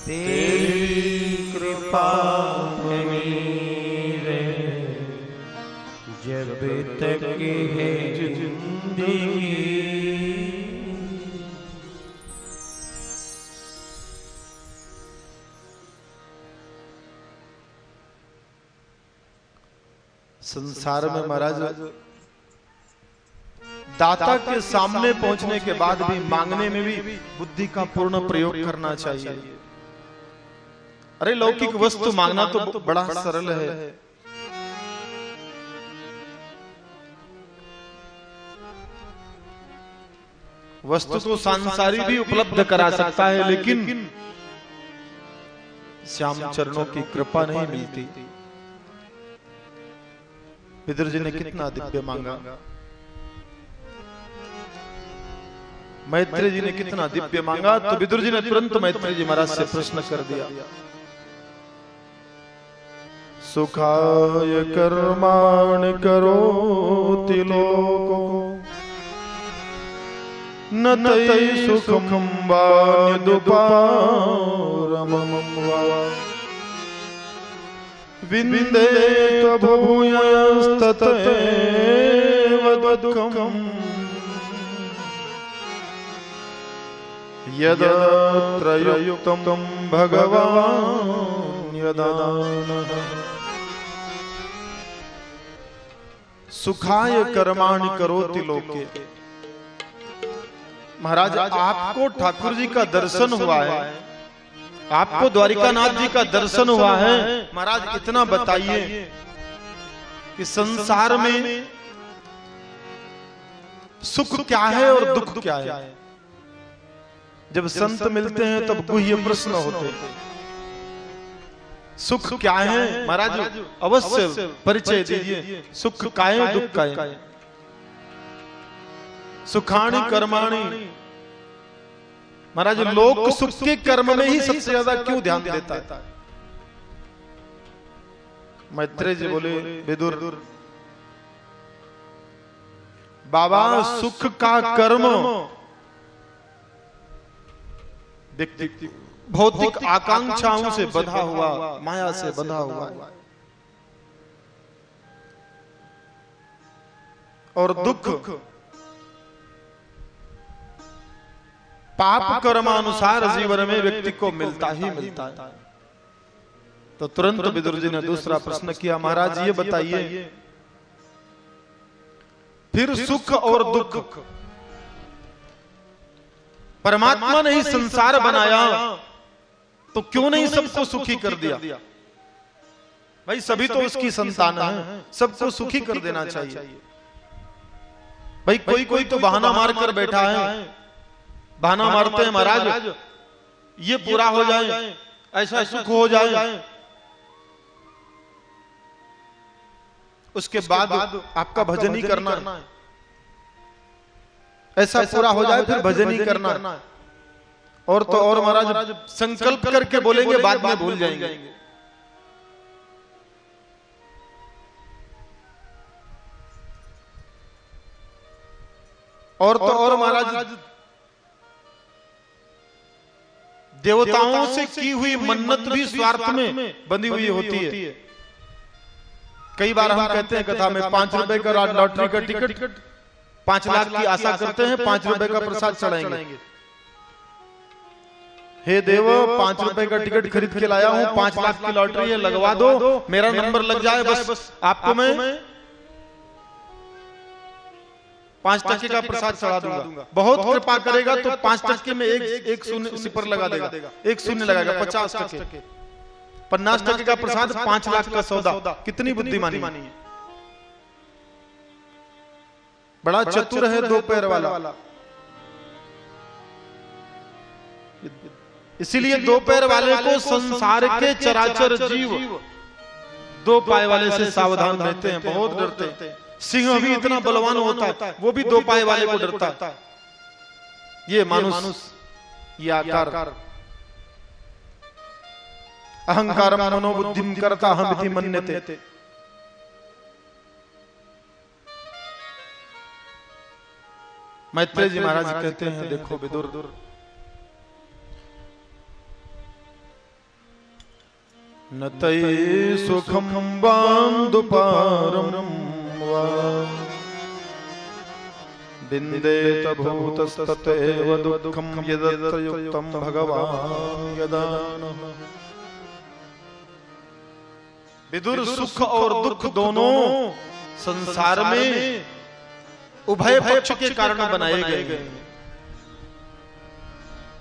तेरी कृपा मेरे जब तक है जिंदगी। संसार में महाराज दाता के सामने पहुंचने के बाद भी मांगने में भी बुद्धि का पूर्ण प्रयोग करना चाहिए। अरे लौकिक वस्तु मांगना तो बड़ा सरल है, वस्तु तो सांसारी भी उपलब्ध करा सकता है, लेकिन श्याम चरणों की कृपा नहीं मिलती। विदुर जी ने कितना दिव्य मांगा, मैत्रेय जी ने कितना दिव्य मांगा, तो विदुर जी ने तुरंत मैत्रेय जी महाराज से प्रश्न कर दिया। सुखाय कर्माणि करोति लोको न तै सुखं वान्यदुपारमं वा विन्देत भूयस्ततैव दुःखम् यदत्र युक्तं भगवान् यदानः। सुखाय कर्माणि करोति लोके। महाराज आपको ठाकुर जी का दर्शन हुआ है, आपको द्वारिकानाथ जी का दर्शन हुआ है। महाराज इतना बताइए कि संसार में सुख क्या है और दुख क्या है। जब संत मिलते हैं तब गुह्य प्रश्न होते हैं। सुख क्या है महाराज, अवश्य परिचय दीजिए। सुख काय दुख काय। सुखाणी कर्माणी। महाराज लोक सुख के कर्म में ही सबसे ज्यादा क्यों ध्यान देता है? मैत्रेय जी बोले, विदुर बाबा सुख का कर्म व्यक्ति भौतिक आकांक्षाओं से बंधा हुआ, माया से बंधा हुआ है, और दुख पाप कर्मानुसार जीवन में व्यक्ति को मिलता ही मिलता है। तो तुरंत विदुर जी ने दूसरा प्रश्न किया, महाराज ये बताइए फिर सुख और दुख परमात्मा ने ही संसार बनाया तो क्यों नहीं सबको सुखी कर दिया? भाई सभी तो उसकी संतान है, सबको सुखी कर देना चाहिए। भाई कोई कोई तो बहाना मार कर बैठा है, बहाना मारते हैं महाराज ये पूरा हो जाए, ऐसा सुख हो जाए, उसके बाद आपका भजन ही करना है, ऐसा पूरा हो जाए फिर भजन ही करना है। और तो और महाराज संकल्प करके बोलेंगे बाद में भूल जाएंगे। और तो और महाराज देवताओं से की हुई मन्नत भी स्वार्थ में बंधी हुई होती है। कई बार हम कहते हैं कथा में 5 रुपए का लॉटरी का टिकट 5 लाख की आशा करते हैं, 5 रुपए का प्रसाद चढ़ाएंगे। हे देव 5 रुपए का टिकट खरीद के लाया हूं, 5 लाख की लॉटरी है, लगवा दो, मेरा नंबर लग जाए, बस आपको मैं 5 टके का प्रसाद चढ़ा दूंगा। बहुत कृपा करेगा तो 5 टके में एक शून्य सिपर लगा देगा, एक शून्य लगाएगा, 50 टके। 50 टके का प्रसाद 5 लाख का सौदा। कितनी बुद्धिमानी है, बड़ा चतुर है दो पैर वाला। इसीलिए दो पैर वाले को संसार के चराचर जीव दो पाए वाले से सावधान रहते हैं, बहुत डरते हैं। सिंह भी इतना बलवान होता है, वो भी दो पाए वाले को डरता है। ये मानुष, ये आकार अहंकार मनोबुद्धिम करता हम इति मन्यते। मैत्रेय जी महाराज कहते हैं, देखो विदुर न तये सुखम बांधुपारम वा विन्देत भूतस्ततेव दुःखम यदत्र युक्तम भगवान यदानः। विदुर सुख और दुख दोनों संसार में उभय पक्ष के कारण बनाए गए।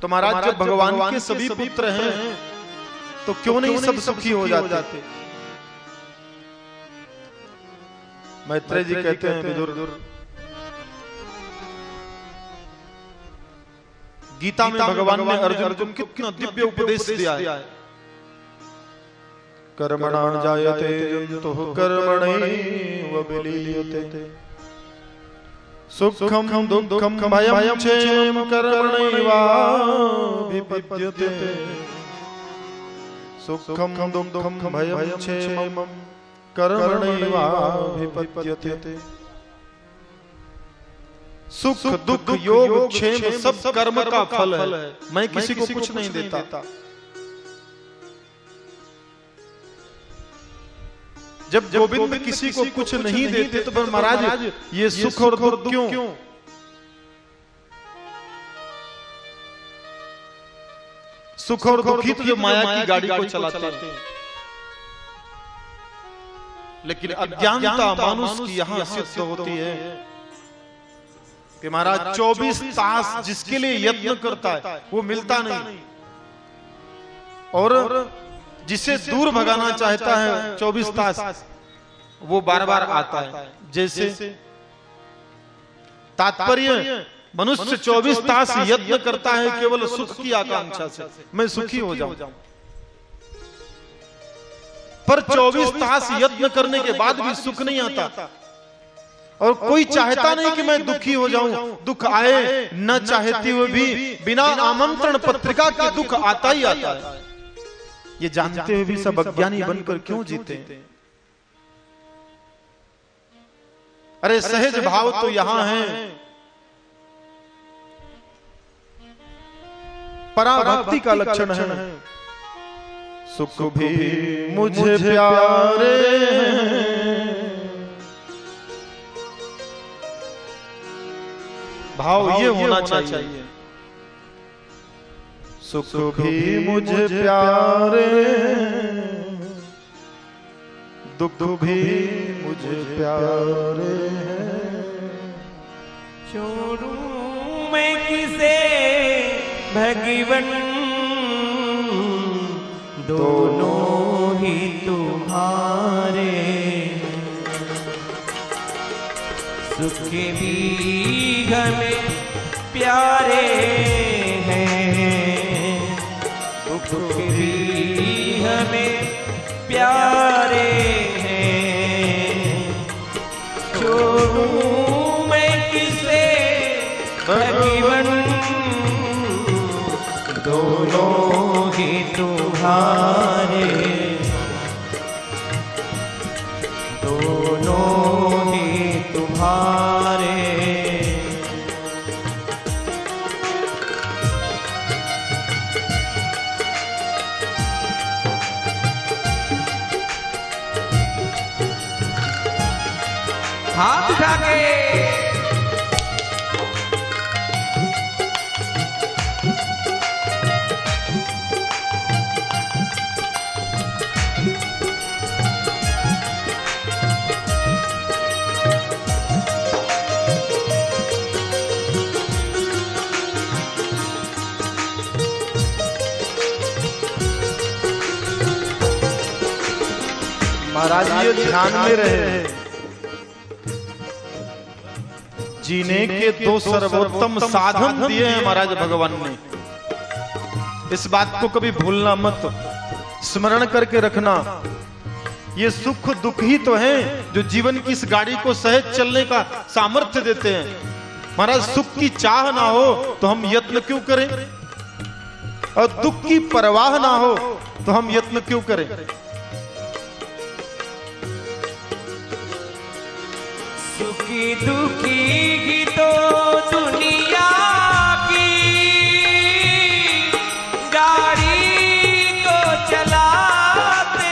तो महाराज जब भगवान के सभी पुत्र हैं तो क्यों नहीं सब सुखी हो जाते? मैत्रेय जी कहते हैं विदुर, गीता में भगवान ने अर्जुन को कितना दिव्य उपदेश दिया है। कर्मणा जायते जन्तुः कर्मणैव विलीयते सुखम दुःखम भयं क्षेम कर्मणैवाभिपद्यते सुखम दुःखम भयं क्षेम कर्मणैवाभिपद्यते। सुख दुख योग क्षेम सब कर्म का फल है। मैं किसी को कुछ नहीं देता। जब गोविंद किसी को कुछ नहीं देते तो फिर महाराज ये सुख और दुख क्यों? सुख और दुखी तो जो माया की गाड़ी को चलाते हैं, लेकिन अज्ञानता मानुष की यहां सिद्ध होती है कि महाराज 24 तास जिसके लिए यत्न करता है वो मिलता नहीं, और जिसे दूर भगाना चाहता है 24 तास वो बार बार आता है। जैसे तात्पर्य मनुष्य 24 तास यत्न करता है केवल सुख की आकांक्षा से, मैं सुखी हो जाऊं, पर 24 तास यत्न करने के बाद भी सुख नहीं आता। और कोई चाहता नहीं कि मैं दुखी हो जाऊं, दुख आए न चाहते हुए भी बिना आमंत्रण पत्रिका के दुख आता ही आता है। ये जानते हुए भी सब अज्ञानी बनकर क्यों जीते हैं? अरे सहज भाव तो यहां है, पराभक्ति का लक्षण है। सुख भी मुझे प्यारे भाव ये होना चाहिए। सुख भी मुझे प्यारे दुख भी मुझे प्यारे छोड़ूं मैं किसे भगवन दोनों ही तुम्हारे सुख भी हमें प्यारे हैं दुख भी हमें प्यारे हैं छोड़ूं मैं किसे भगवन दोनों ही तुम्हारे दोनों ही तुम्हारे। हाथ उठा के महाराज ये ध्यान में रहे, जीने के दो सर्वोत्तम साधन दिए हैं महाराज भगवान ने। इस बात को कभी भूलना मत, स्मरण करके रखना। ये सुख दुख ही तो हैं जो जीवन की इस गाड़ी को सहज चलने का सामर्थ्य देते हैं। महाराज सुख की चाह ना हो तो हम यत्न क्यों करें, और दुख की परवाह ना हो तो हम यत्न क्यों करें। सुखी दुखी ही तो दुनिया की गाड़ी को चलाते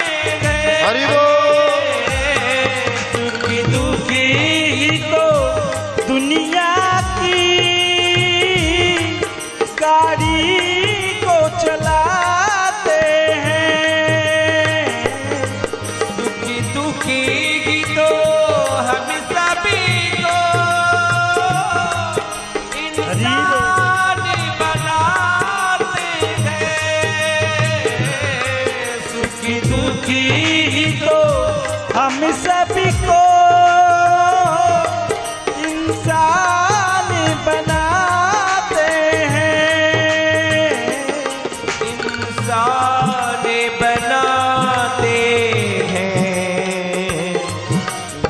हरि को चलाते हैं। दुखी दुखी गीतो हम सभी को इंसान बनाते हैं। सुखी दुखी तो हम सभी को इंसान बनाते हैं। इंसान बनाते हैं।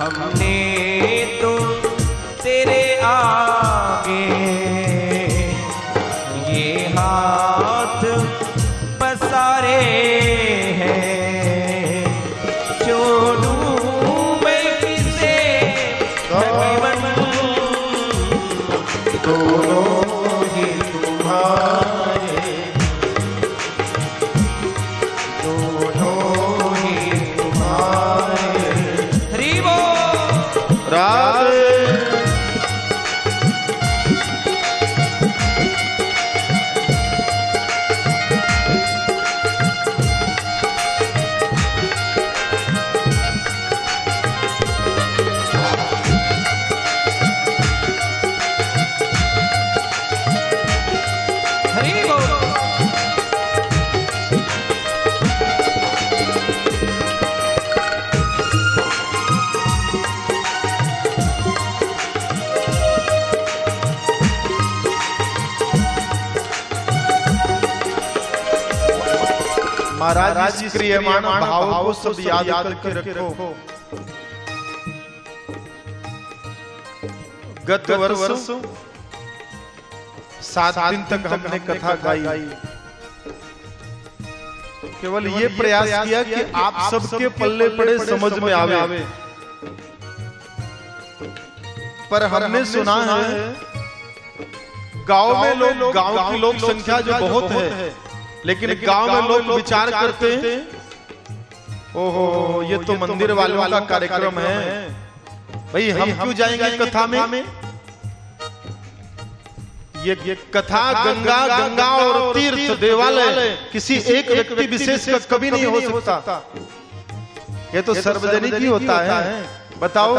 हमने तो तेरे आगे ये हाथ पसारे हैं। छोड़ूं मैं किसे भगवन, दोनों ही तुम्हारे, दोनों ही तुम्हारे। हरि बोल। राधे। हरि बोल। महाराज इस क्रियमान भाव को सब याद करके रखो। गत वर्ष 7 दिन तक हमने कथा गाई। केवल ये प्रयास किया कि आप सबके पल्ले पड़े, समझ में आवे। पर हमने सुना है गांव की लोक संख्या जो बहुत है, लेकिन गांव में लोग विचार करते हैं, ओहो ये तो मंदिर वालों का कार्यक्रम है, भाई हम क्यों जाएंगे कथा में। ये कथा गंगा और तीर्थ देवालय किसी एक व्यक्ति विशेष का कभी नहीं हो सकता। ये तो सार्वजनिक ही होता है। बताओ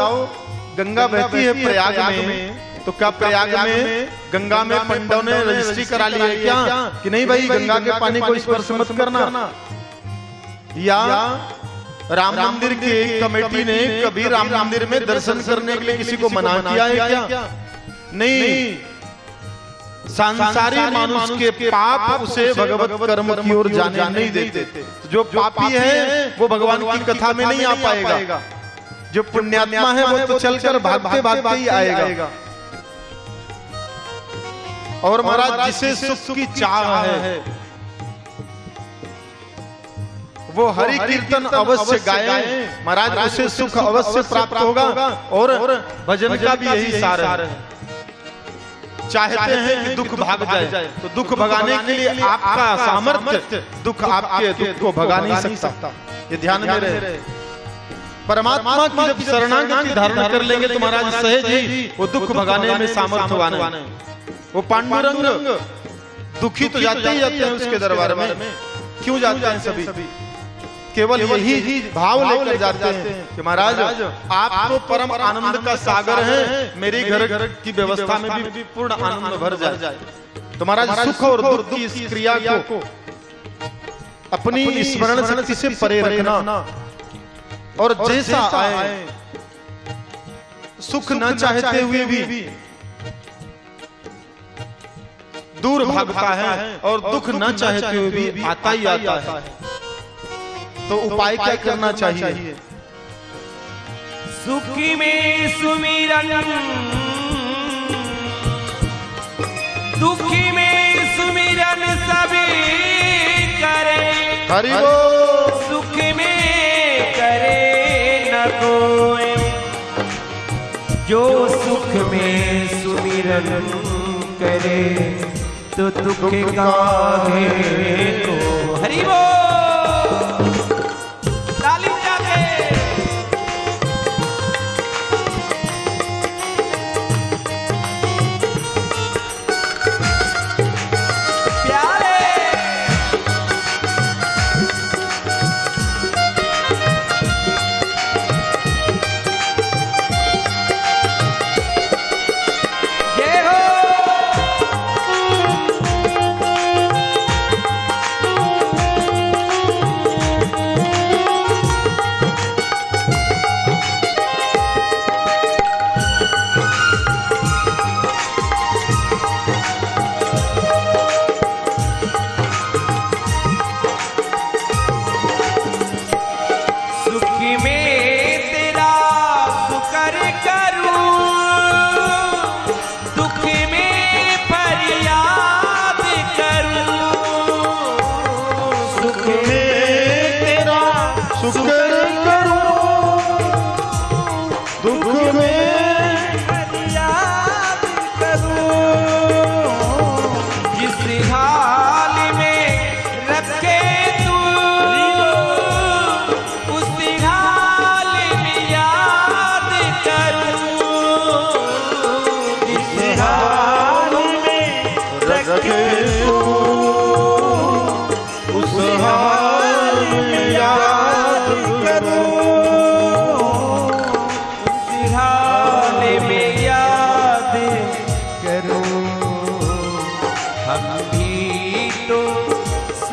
गंगा बहती है प्रयाग में, तो क्या प्रयाग में गंगा में पंडितों ने रजिस्ट्री करा ली है क्या कि नहीं भाई गंगा के पानी को स्पर्श मत करना। या राम मंदिर की कमेटी ने कभी राम मंदिर में दर्शन करने के लिए किसी को मना किया है क्या? नहीं। सांसारिक मनुष्य के पाप उसे भगवत कर्म की ओर जाने नहीं देते। जो पापी है वो भगवान की कथा में नहीं आ पाएगा। जो पुण्यात्मा है वो तो चलकर भागते भागते ही आएगा। और महाराज जिसे सुख की चाह है वो हरि कीर्तन अवश्य गाए, महाराज उसे सुख अवश्य प्राप्त होगा। और भजन का भी यही सार है। चाहते हैं कि दुख भाग जाए, तो दुख भगाने के लिए आपका सामर्थ्य दुख आपके दुख को भगा नहीं सकता। ये ध्यान में रहे। परमात्मा की जब शरणागति धारण कर लेंगे तो महाराज सहज ही वो दुख भगाने में सामर्थ्यवान है। वो पांडुरंग दुखी तो जाते ही जाते हैं उसके दरबार में। क्यों जाते हैं सभी? केवल यही भाव लेकर जाते हैं कि महाराज आप तो परम आनंद का सागर हैं, मेरे घर की व्यवस्था में भी पूर्ण आनंद भर जाए। तो महाराज सुख और दुख की इस क्रिया को अपनी स्मरण शक्ति से परे रखना। और जैसा आए सुख न चाहते हुए भी दूर भागता है, और दुख न चाहते हुए भी आता ही आता है। तो उपाय क्या करना चाहिए? सुखी में सुमिरन, दुखी में सुमिरन सभी करे। हरि बोल। सुख में करे न कोई, जो सुख में सुमिरन करे तो दुख काहे को। हरि बोल। ताली जाके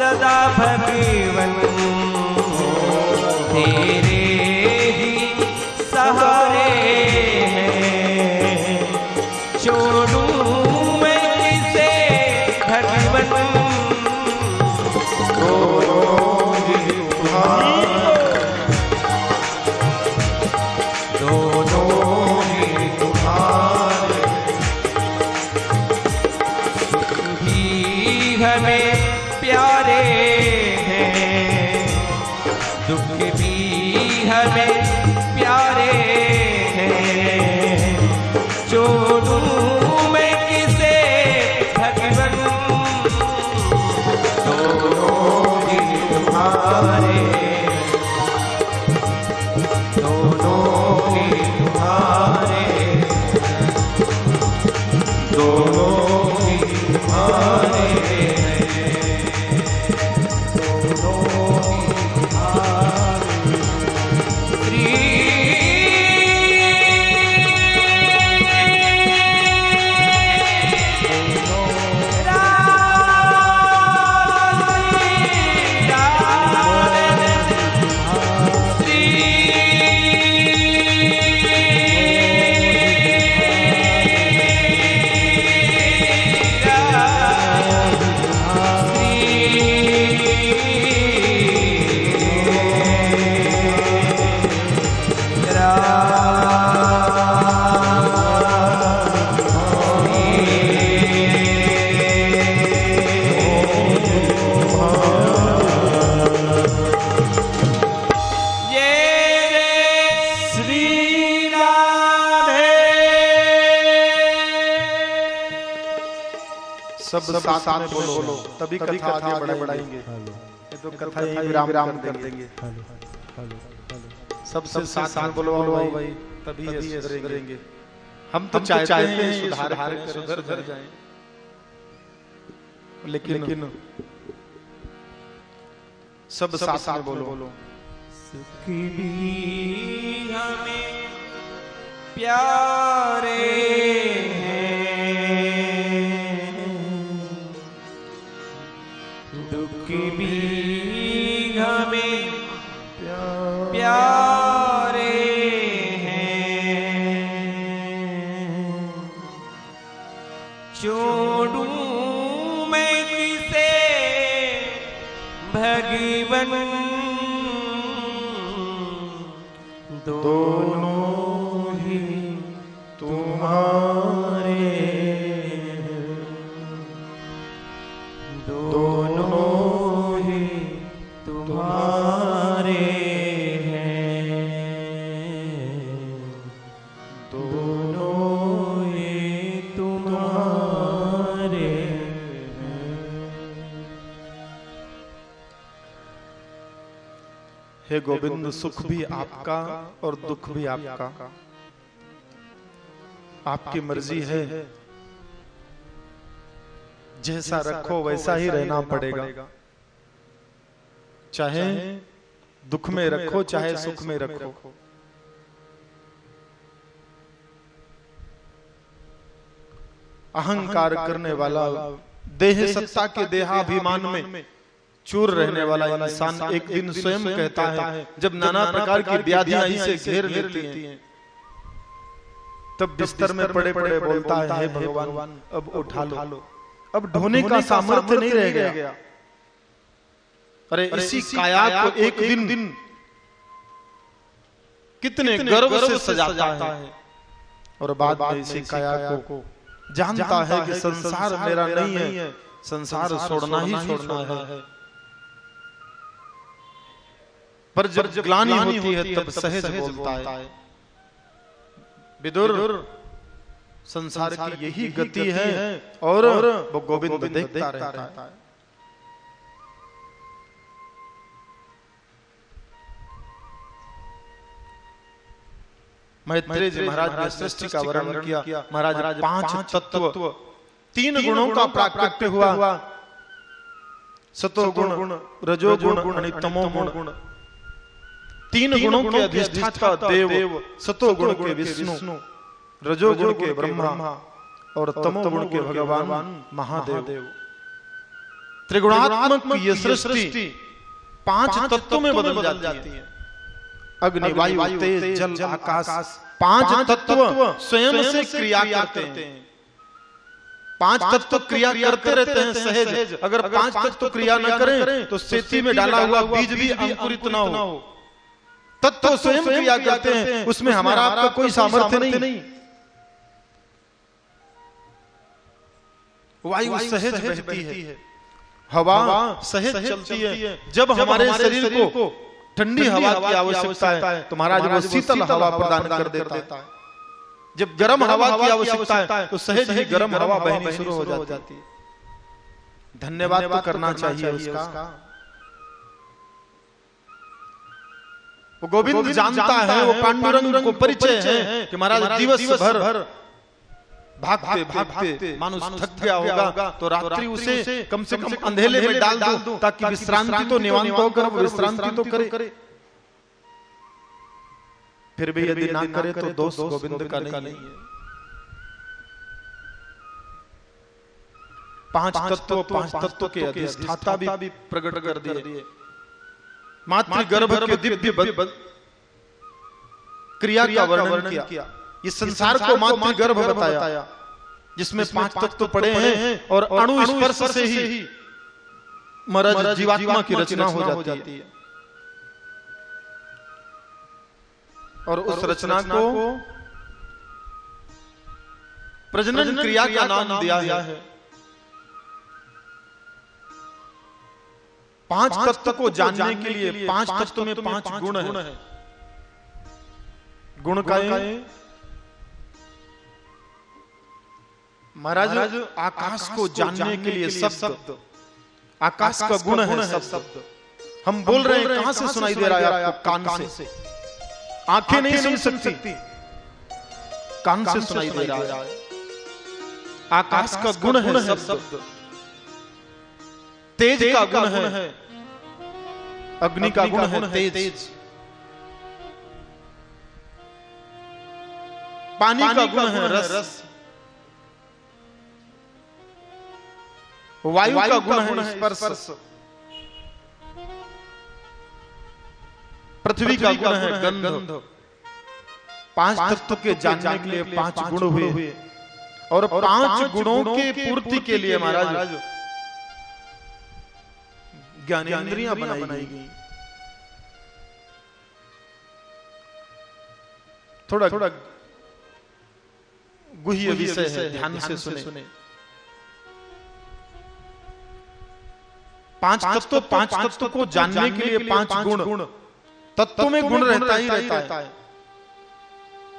सदा भगवन तेरे ही सहारे हैं। छोड़ूं मैं किसे भगवन दोनों ही तुम्हारे भी हमें प्यारे हैं, दुख भी हमें प्यारे हैं। छोड़ूं मैं किसे भगवन दोनों ही तुम्हारे दोनों ही तुम्हारे दोनों ही तुम्हारे सब साथ में बोलो तभी कथा आगे बढ़ाएंगे। ये तो कथा यही विराम कर देंगे। सबसे साथ में बोलो भाई तभी ये सुधरेंगे। हम तो चाहते हैं सुधर जाएं, लेकिन सब साथ में बोलो। सुख भी हमें प्यारे हैं, दुख भी हमें प्यारे हैं। छोड़ूं मैं किसे भगवन दोनों ही तुम्हारे दोनों ही तुम्हारे हैं, दोनों ही तुम्हारे हैं। हे गोविंद, सुख भी आपका और दुख भी आपका, आपकी मर्जी है। जैसा रखो वैसा ही रहना पड़ेगा, चाहे दुख में रखो चाहे सुख में रखो। अहंकार करने वाला, देह सत्ता के देहाभिमान में चूर रहने वाला इंसान एक दिन स्वयं कहता है, जब नाना प्रकार की व्याधियां इसे घेर लेती हैं, तब बिस्तर में पड़े पड़े बोलता है, हे भगवान अब उठा लो, अब ढोने का सामर्थ्य नहीं रह गया। अरे इसी काया को एक दिन कितने गर्व से सजाता है, और बाद में इसी काया को जानता है कि संसार मेरा नहीं है, संसार छोड़ना ही छोड़ना है। पर जब ग्लानि होती है तब सहज बोलता है, विदुर संसार की यही गति है, और वो गोविंद देखता रहता है। मैत्रेय जी महाराज ने सृष्टि का वर्णन किया। महाराज पांच तत्व, तीन गुणों का प्राकट्य हुआ, सतोगुण, रजोगुण और तमोगुण। तीन गुणों के अधिष्ठाता देव, सतोगुण के विष्णु, रजोगुण के ब्रह्मा और तमोगुण के भगवान महादेव। त्रिगुणात्मक ये सृष्टि 5 तत्वों में बदल जाती है। अग्नि, वायु, तेज, जल, आकाश, 5 तत्व स्वयं से क्रिया करते हैं। 5 तत्व क्रिया करते रहते हैं सहज। अगर 5 तत्व क्रिया न करें तो सेती में डाला हुआ बीज भी अंकुरित न हो। तत्व स्वयं क्रिया करते हैं, उसमें हमारा आपका कोई सामर्थ्य नहीं। वायु सहज बहती है, हवा सहज चलती है। जब हमारे शरीर को ठंडी हवा की आवश्यकता है तो महाराज वो शीतल हवा प्रदान कर देता है। जब गर्म हवा की आवश्यकता है तो सहज ही गर्म हवा बहनी शुरू हो जाती है। धन्यवाद तो करना चाहिए उसका। वो गोविंद जानता है, वो पांडुरंग को परिचय है कि महाराज दिवस भर भागते भागते मानुष थक गया होगा तो रात्रि उसे कम से कम अंधेले में डाल दूं ताकि विश्रांति तो निवांत होकर वो विश्रांति तो करे। फिर भी यदि ना करे तो दोष गोविंद का नहीं है। 5 तत्व के अधिष्ठाता भी प्रकट कर दिए। मातृगर्भ के दिव्य क्रिया का वर्णन किया। ये संसार को मातृगर्भ बताया जिसमें 5 तत्व पड़े हैं और अणु स्पर्श से ही मरज जीवात्मा की रचना हो जाती है। और उस रचना को प्रजनन क्रिया का नाम दिया है। 5 तत्व को जानने के लिए 5 तत्व में 5 गुण है। गुण का महाराज आकाश को जानने के लिए शब्द, आकाश का गुण है शब्द। हम बोल रहे हैं, कहां से सुनाई दे रहा है आपको? कान से। आंखें नहीं सुन सकती, कान से सुनाई दे रहा है। आकाश का गुण है शब्द, तेज का गुण है, अग्नि का गुण है तेज, पानी का गुण है रस, वायु का गुण है स्पर्श, पृथ्वी का गुण है गंध। 5 तत्व के जानने के लिए 5 गुण हुए और 5 गुणों के पूर्ति के लिए महाराज ज्ञानेंद्रियां बनाई गई। थोड़ा गुह्य विषय है, ध्यान से सुने। 5 तत्व को जानने के लिए 5 गुण। तत्व में गुण रहता ही रहता है।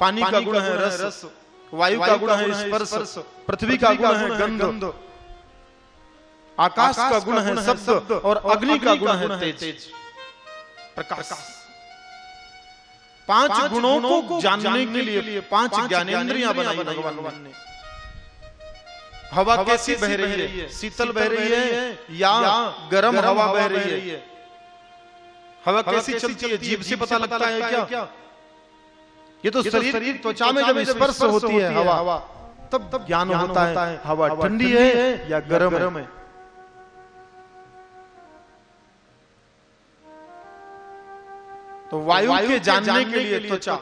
पानी का गुण है रस, वायु का गुण है स्पर्श, पृथ्वी का गुण है गंध, आकाश का गुण है शब्द और अग्नि का गुण है तेज, प्रकाश। 5 गुणों को जानने के लिए 5 ज्ञानेंद्रियां बनाई भगवान ने। हवा कैसी बह रही है? शीतल बह रही है या गर्म हवा बह रही है? हवा कैसी चलती है? जीभ से पता लगता है क्या? ये तो शरीर त्वचा में जब स्पर्श होती है हवा, तब ज्ञान होता है हवा ठंडी है या गर्म है। तो वायु के जानने के लिए त्वचा,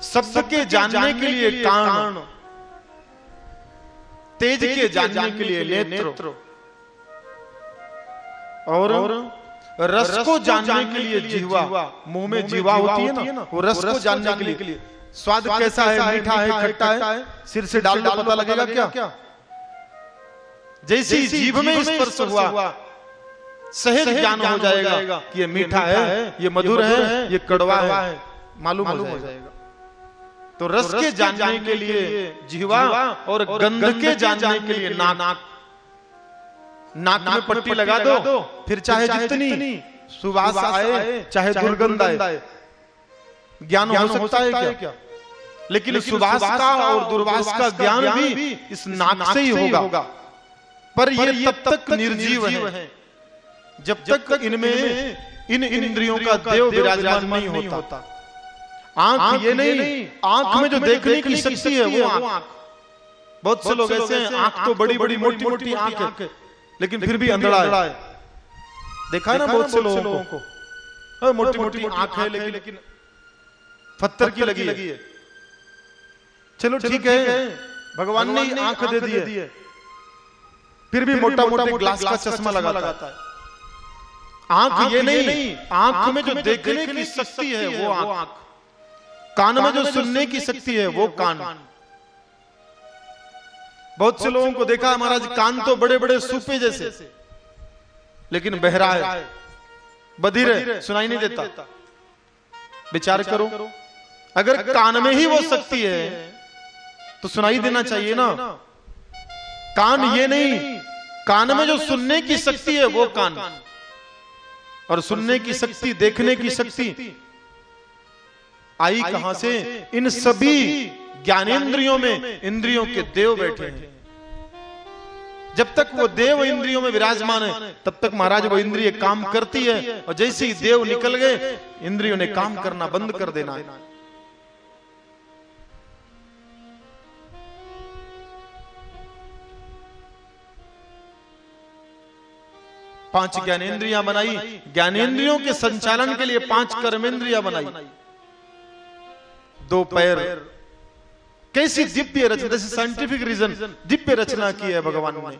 शब्द के जानने के लिए कान, तेज के जानने के लिए नेत्र और रस को जानने के लिए जिह्वा। मुंह में जिह्वा होती है ना, वो रस को जानने के लिए स्वाद कैसा है, मीठा है, खट्टा है, सिर से डाल दो पता लगेगा क्या? जैसे जीभ में स्पर्श हुआ सहज ज्ञान हो जाएगा कि ये मीठा है, ये मधुर है, ये कड़वा है, मालूम हो जाएगा। तो रस के जानने के लिए जिह्वा और गंध के जानने के लिए नाक में पट्टी लगा दो, फिर चाहे जितनी सुवास आए चाहे दुर्गंध आए, ज्ञान हो सकता है क्या? लेकिन सुवास का और दुर्वास का ज्ञान भी इस नाक से ही होगा। पर ये तब तक निर्जीव है जब तक इनमें इन इंद्रियों का देव विराजमान नहीं होता। आंख ये नहीं, आंख में जो देखने की शक्ति है वो आंख। बहुत से लोग ऐसे हैं, आंख तो बड़ी बड़ी मोटी मोटी आंख है, लेकिन फिर भी अंधड़ा है। देखा है ना बहुत से लोगों को, मोटी मोटी आंख है लेकिन पत्थर की लगी है। चलो ठीक है, भगवान ने आंख दे दी है, फिर भी मोटा मोटा ग्लास का चश्मा लगाता है। आंख ये नहीं, आंख में जो देखने की शक्ति है वो आंख, कान में जो सुनने की शक्ति है वो कान। बहुत से लोगों को देखा महाराज, कान तो बड़े बड़े सूपे जैसे, लेकिन बहरा है, बधिर है, सुनाई नहीं देता। विचार करो, अगर कान में ही वो शक्ति है तो सुनाई देना चाहिए ना। कान ये नहीं, कान में जो सुनने की शक्ति है वो कान, और सुनने की शक्ति, देखने की शक्ति आई कहां से? इन सभी ज्ञानेंद्रियों में इंद्रियों के देव बैठे हैं। जब तक वो देव इंद्रियों में विराजमान है तब तक महाराज वो इंद्रिय काम करती है, और जैसे ही देव निकल गए इंद्रियों ने काम करना बंद कर देना है। पांच ज्ञानेंद्रियां बनाई, ज्ञानेंद्रियों के संचालन के लिए पांच कर्मेंद्रियां बनाई, दो पैर। कैसी दिव्य रचना, जैसे साइंटिफिक रीजन, दिव्य रचना की है भगवान ने।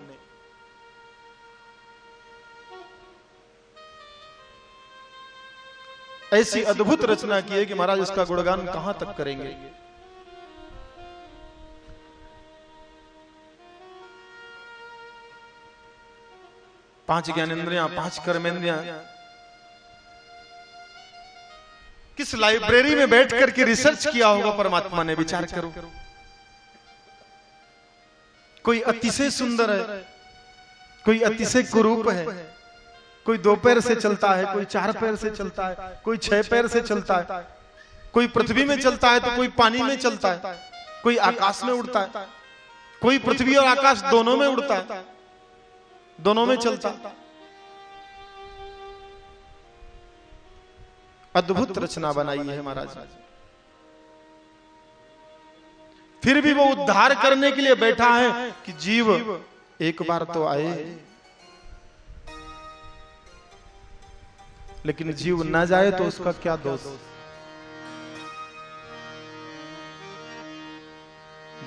ऐसी अद्भुत रचना की है कि महाराज इसका गुणगान कहां तक करेंगे। पांच ज्ञानेंद्रियां, पांच कर्मेंद्रियां, किस लाइब्रेरी में बैठ करके रिसर्च किया होगा परमात्मा ने, विचार करो। कोई अतिशय सुंदर है, कोई अतिशय कुरूप है, कोई दो पैर से चलता है, कोई चार पैर से चलता है, कोई छह पैर से चलता है, कोई पृथ्वी में चलता है तो कोई पानी में चलता है, कोई आकाश में उड़ता है, कोई पृथ्वी और आकाश दोनों में उड़ता है, दोनों में चलता है। अद्भुत रचना बनाई है महाराज। फिर भी वो उद्धार करने के लिए बैठा है कि जीव एक बार तो आए, लेकिन जीव ना जाए तो उसका क्या दोष।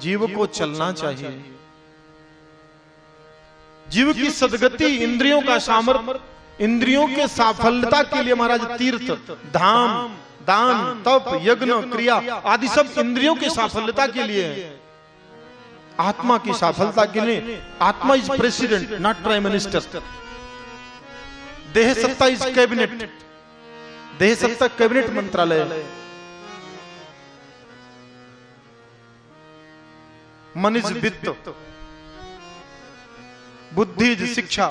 जीव को चलना चाहिए। जीव की सदगति, इंद्रियों का सामर्थ्य, इंद्रियों के साफल्यता के लिए महाराज तीर्थ, धाम, दान, तप, यज्ञ, क्रिया आदि सब इंद्रियों की साफल्यता के लिए है। आत्मा की सफलता के लिए आत्मा is president, not prime minister. देह सत्ता इज कैबिनेट, देह सत्ता कैबिनेट मंत्रालय। मन इज वित्त, बुद्धि इज शिक्षा,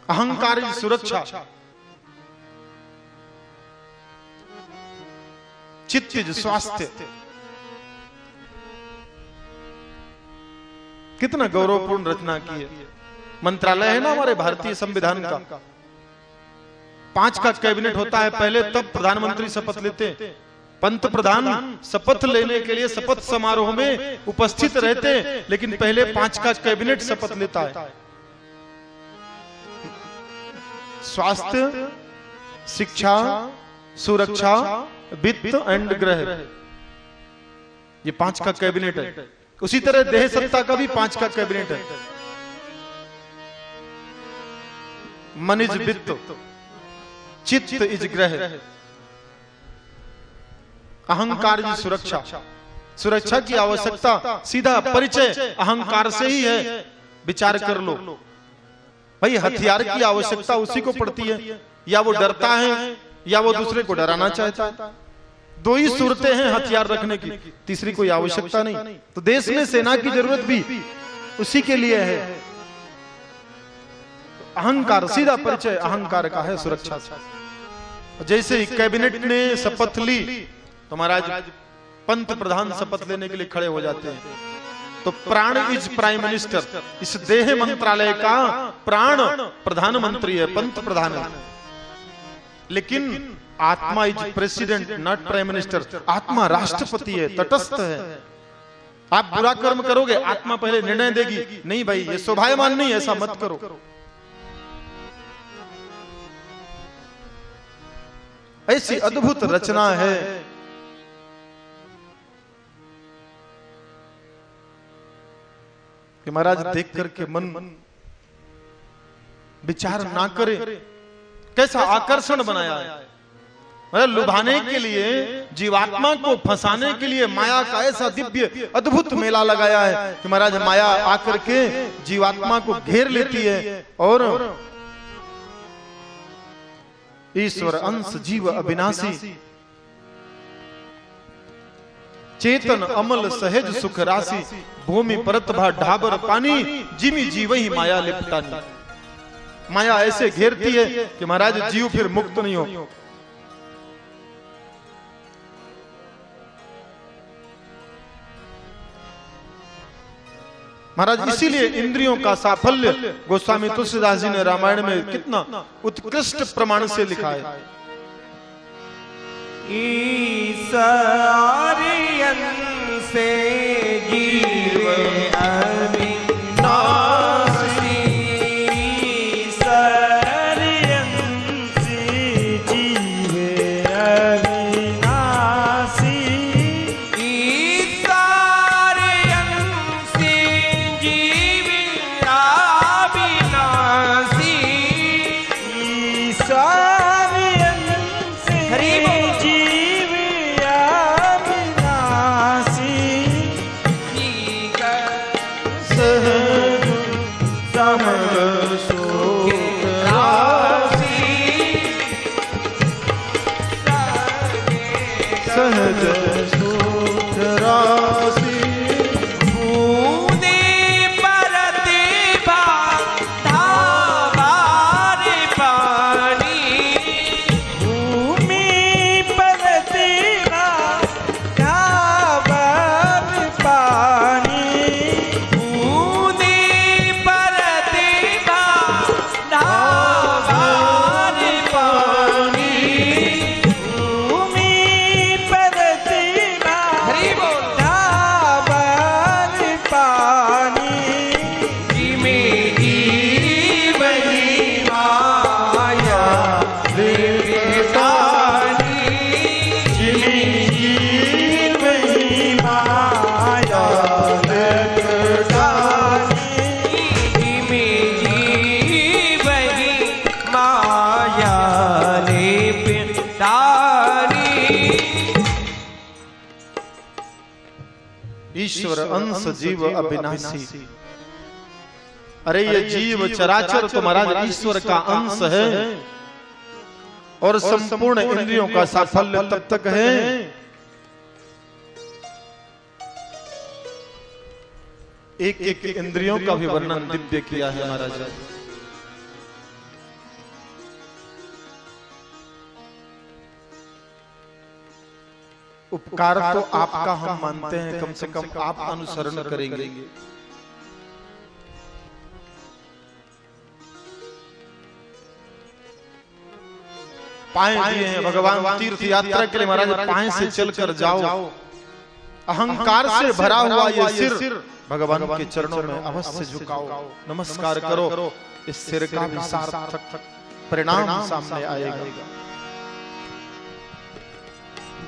अहंकार इज सुरक्षा, चित्त इज स्वास्थ्य। कितना गौरवपूर्ण रचना की है। मंत्रालय है ना हमारे भारतीय संविधान का, 5 का कैबिनेट होता है पहले, तब प्रधानमंत्री शपथ लेते। पंत प्रधान शपथ लेने के लिए शपथ समारोह में उपस्थित रहते, लेकिन पहले 5 का कैबिनेट शपथ लेता है। स्वास्थ्य, शिक्षा, सुरक्षा, वित्त एंड गृह, ये 5 का कैबिनेट है। उसी तरह देह सत्ता का भी 5 का कैबिनेट है। मन इज वित्त, चित्त इज ग्रह, अहंकार इज सुरक्षा। सुरक्षा की आवश्यकता सीधा परिचय अहंकार से ही है। विचार कर लो भाई, हथियार की आवश्यकता उसी को पड़ती है, या वो डरता है या वो दूसरे को डराना चाहता है। 2 ही सूरतें हैं हथियार रखने की, तीसरी कोई आवश्यकता नहीं। तो देश में सेना की जरूरत भी उसी के लिए है। अहंकार, सीधा परिचय अहंकार का है सुरक्षा से। जैसे कैबिनेट ने शपथ ली तो महाराज पंत प्रधान शपथ लेने के लिए खड़े हो जाते हैं। तो प्राण इज प्राइम मिनिस्टर, इस देह मंत्रालय का प्राण प्रधानमंत्री है, पंत प्रधान है। लेकिन आत्मा is president, not prime minister. आत्मा राष्ट्रपति है, तटस्थ है, आप बुरा कर्म करोगे, आत्मा पहले निर्णय देगी, नहीं भाई ये शोभायमान नहीं, ऐसा मत करो। ऐसी अद्भुत रचना है। कि महाराज देख करके मन विचार ना करे, कैसा आकर्षण बनाया है। मतलब लुभाने के लिए, जीवात्मा को फंसाने के लिए माया का ऐसा दिव्य अद्भुत मेला लगाया है कि महाराज माया आकर के जीवात्मा को घेर लेती है और ईश्वर अंश जीव अविनाशी, चेतन अमल सहज सुख राशि, भूमि परत भा ढाबर पानी, जिमी जीव ही माया लिपटानी। माया ऐसे घेरती है कि महाराज जीव फिर मुक्त नहीं हो। महाराज इसीलिए इंद्रियों का साफल्य गोस्वामी तुलसीदास जी ने रामायण में कितना उत्कृष्ट प्रमाण से लिखा है। ईश्वरियन से जीव अविनाशी, ईश्वरियन से जीव अविनाशी, ईश्वरियन से जीव अविनाशी, ईश्वरियन से हरि बोल। जीव अविनाशी, सहज समर सुख राशि, सहज सुख राशि, बूंदे परते भा धावार पानी, भूमि पर तेरा ढाबर पानी, बूंदे परते भा धावार पानी, भूमि पर तेरा हरि बोल। ढाबर पानी, जिमे जीव ही माया लिपटानी, जिमी जीव ही माया लपटानी, जिमे जीव ही माया लिपटानी। ईश्वर अंश जीव अविनाशी। अरे ये जीव चराचर तो महाराज ईश्वर का अंश है और संपूर्ण इंद्रियों का साफल्य तब तक है एक एक इंद्रियों का भी वर्णन दिव्य किया है महाराज। उपकार तो आपका हम मानते हैं, कम से कम आप अनुसरण करेंगे। पाए दिए हैं भगवान तीर्थ यात्रा के लिए महाराज, पाए से चलकर जाओ। अहंकार से भरा हुआ ये सिर भगवान के चरणों में अवश्य झुकाओ, नमस्कार करो। इस सिर का भी सार्थक परिणाम सामने आएगा।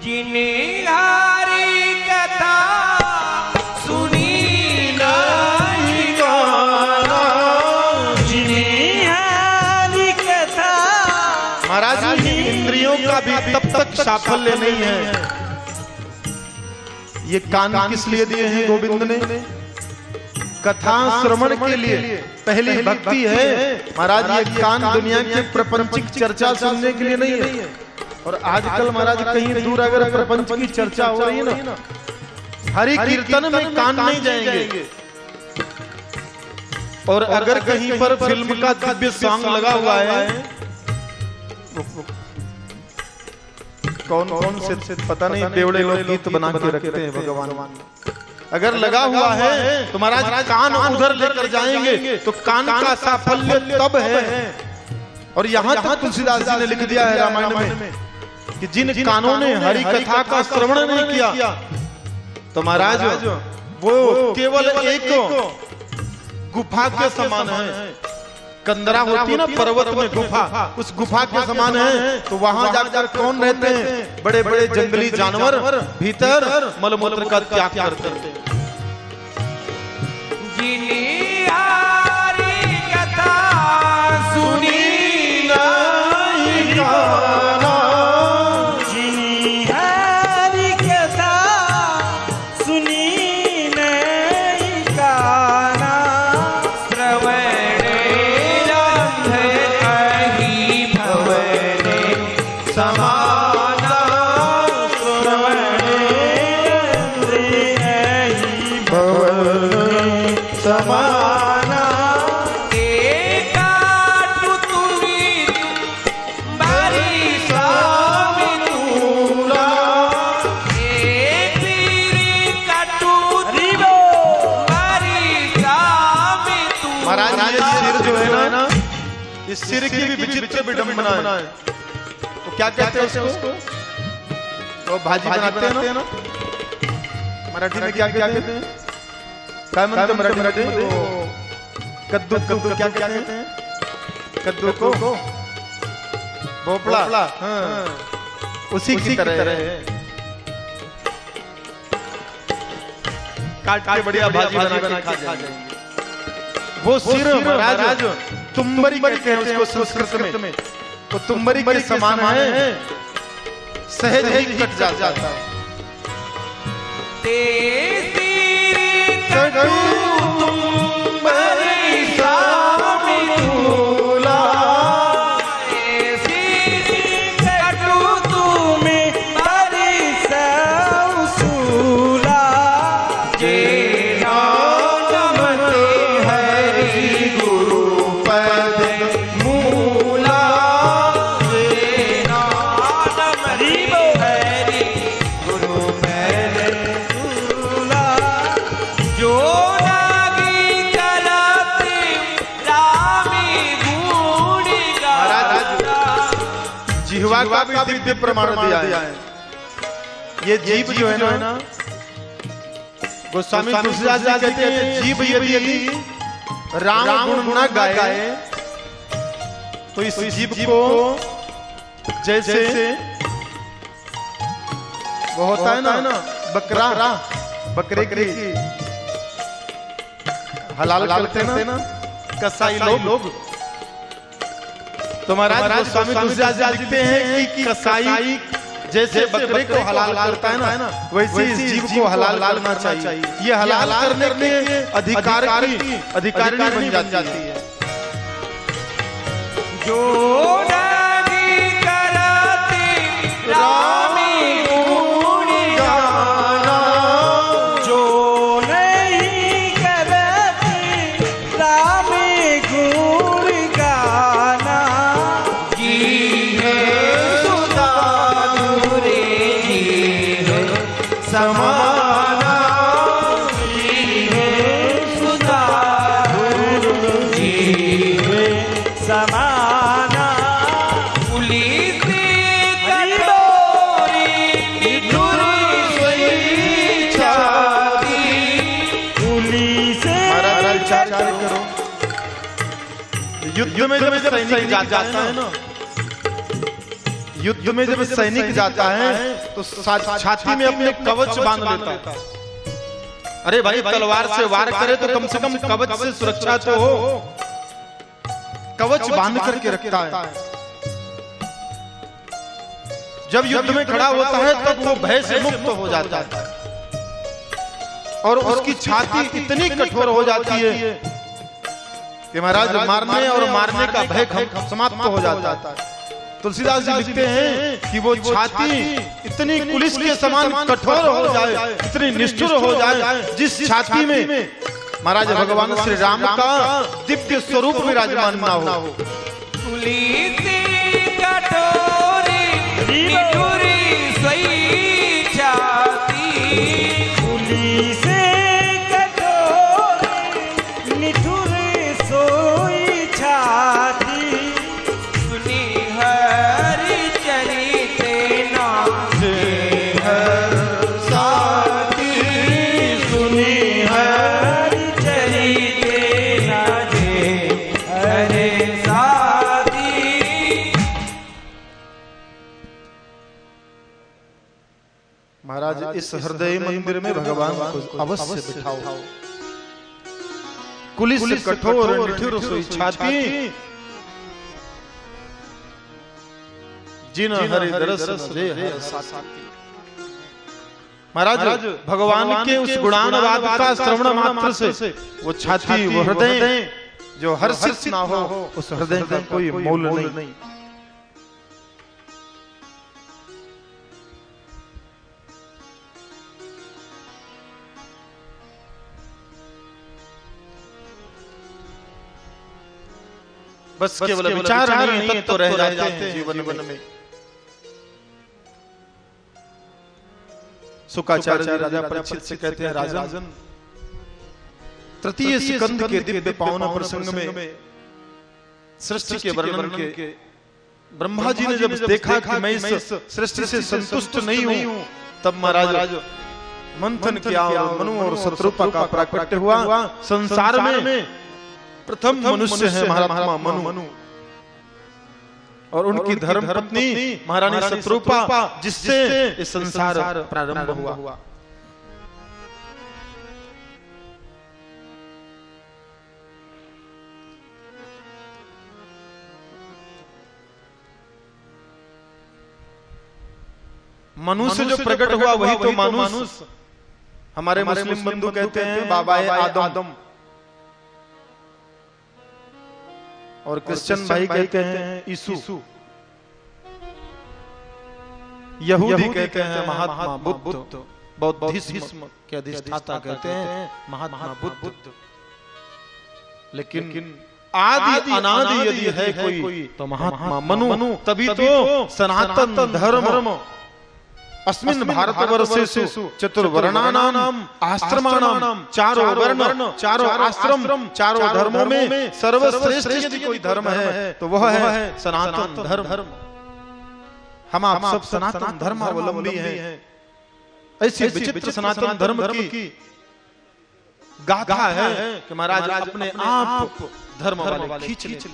जिन्हें हरि कथा सुनी नहीं गाना, जिन्हें हरि कथा महाराज इंद्रियों का भी तब तक साफल्य नहीं है। ये कान किस लिए दिए हैं गोविंद ने? कथा श्रवण के लिए। पहली भक्ति है महाराज, ये कान दुनिया के प्रपंचिक चर्चा सुनने के लिए नहीं है। और आजकल महाराज कहीं दूर अगर प्रपंच की चर्चा हो रही है ना, हरि कीर्तन में कान नहीं जाएंगे। और अगर कहीं पर फिल्म का दिव्य सॉन्ग लगा हुआ है, कौन कौन से पता नहीं बेवड़े लोग गीत बना के रखते हैं भगवान। अगर लगा हुआ है तो महाराज कान उधर लेकर जाएंगे तो कान का साफल्य तब है। और यहाँ तक तुलसीदास जी ने लिख दिया है रामायण में कि जिन कानों ने हरि कथा का श्रवण नहीं किया तो महाराज वो केवल एक गुफा के समान है। कंदरा होती है ना पर्वत में गुफा, उस गुफा के समान है। तो वहां जाकर कौन रहते हैं? बड़े बड़े जंगली जानवर भीतर मलमूत्र का त्याग करते हैं। जिन्हीं हरि कथा सुनी जिनी हरि कथा सुनी नहीं गाना, श्रवणे रंधे अहि भवने समाना, समाना एकाटु तुमी बारी स्वामी तूला, एक तीरी काटू रिबो बारी स्वामी तूला। महाराज ये सिर जो है ना, इस सिर की भी विचित्र विडंबना है। तो क्या कहते हैं उसको? तो भाजी बनाते हैं ना, मराठी में क्या कहते हैं? काय म्हणते मराठी में? कद्दू कद्दू क्या कहते हैं? कद्दू को भोपला, उसी की तरह है। काट के बढ़िया भाजी बना के खा जाएंगे। वो सिर महाराज तुम्बरी कहते हैं उसको संस्कृत में। वो तुम्बरी के समान है, सहज ही कट जाता है। तेरी कटू तुम्हारी स्वामी तूला, ऐसी कटू तुम्हें बड़ी सौसूला, जे नमते हरि गुरु पद मूला, जे नमते हरि गुरु पद मूला, जो नागी करते रामी गुण गाता। जिह्वा का भी दिव्य प्रमाण दिया है। ये जीभ जो है ना, गोस्वामी तुलसीदास जी कहते हैं जीभ यदि राम गुण न गाए तो इस जीभ को जैसे वो होता है ना बकरा, बकरे की हलाल करते हैं ना कसाई लोग। तो महाराज गोस्वामी तुलसीदास जी लिखते हैं कि कसाई जैसे बकरे को हलाल करता है ना, वैसे इस जीव को हलाल करना चाहिए। ये हलाल करने के अधिकारिणी बन जाती है। जो नागी करते रामी गुण गाना, जो नहीं करती राम गुण गाना, जी है सुधा दूरे जी है समाना, जी है सुधा दूरे जी है समाना, पुलिस कटोरी निठुरी सोई छाती, पुलिस महाराज विचार करो, युद्ध में जब सैनिक जाता है ना, युद्ध में जब सैनिक जाता है तो छाती में अपने कवच बांध लेता है। अरे भाई तलवार से वार करे तो कम से कम कवच से सुरक्षा तो हो। कवच बांध करके रखता है। जब युद्ध में खड़ा होता है तब वो भय से मुक्त हो जाता है और उसकी छाती इतनी कठोर हो जाती है कि महाराज मारने और मारने का भय समाप्त हो जाता है। तुलसीदास जी लिखते हैं कि वो छाती इतनी पुलिस के समान कठोर हो जाए, इतनी निष्ठुर हो जाए, जिस छाती में महाराज भगवान श्री राम का दिव्य स्वरूप विराजमान ना हो। पुलिस कटोरी निठुरी सोई छाती, पुलिस कठोर निठुर सोई छाती, सुनी हरि चरिते नाम हर साथी सुनी महाराज इस हृदय मंदिर में भगवान को अवश्य बिठाओ। कुलिस कठोर निठुर सोई छाती, जिन हरि दरस रे है साथी। महाराज भगवान के उस गुणानुवाद का श्रवण मात्र से वो छाती, वो हृदय जो हर्षित ना हो, उस हृदय का कोई मोल नहीं। बस केवल विचार नहीं, तत्व तो रह जाते हैं जीवन में। शुकाचार्य जी राजा परीक्षित से कहते हैं, राजन तृतीय स्कंद के दिव्य पावन प्रसंग में सृष्टि के वर्णन के ब्रह्मा जी ने जब देखा कि मैं इस सृष्टि से संतुष्ट नहीं हूं, तब महाराज मंथन किया और मनु और शत्रुपा का प्राकट्य हुआ। संसार में प्रथम मनुष्य है महात्मा मनु, और उनकी धर्म पत्नी महारानी शत्रुपा, जिससे ये संसार प्रारंभ हुआ। मनुष्य जो प्रकट हुआ वही तो मानुष। हमारे मुस्लिम बंधु कहते हैं बाबाए आदम, और क्रिश्चियन भाई कहते हैं यीशु, यहूदी कहते हैं महात्मा बुद्ध, बौद्धिज्म के अधिष्ठाता कहते हैं महात्मा बुद्ध। लेकिन आदि अनादि यदि है कोई तो महात्मा मनु। तभी तो सनातन धर्म अस्मिन् भारतवर्षेषु चतुर्वर्णानाम आश्रमाणाम, चारों वर्ण, चारों आश्रम, चारों धर्मों में सर्वश्रेष्ठ यदि कोई धर्म है तो वह है सनातन धर्म। हम आप सब सनातन धर्मावलंबी हैं। ऐसी विचित्र सनातन धर्म की गाथा है कि महाराज अपने आप धर्म वाले खींच लेते।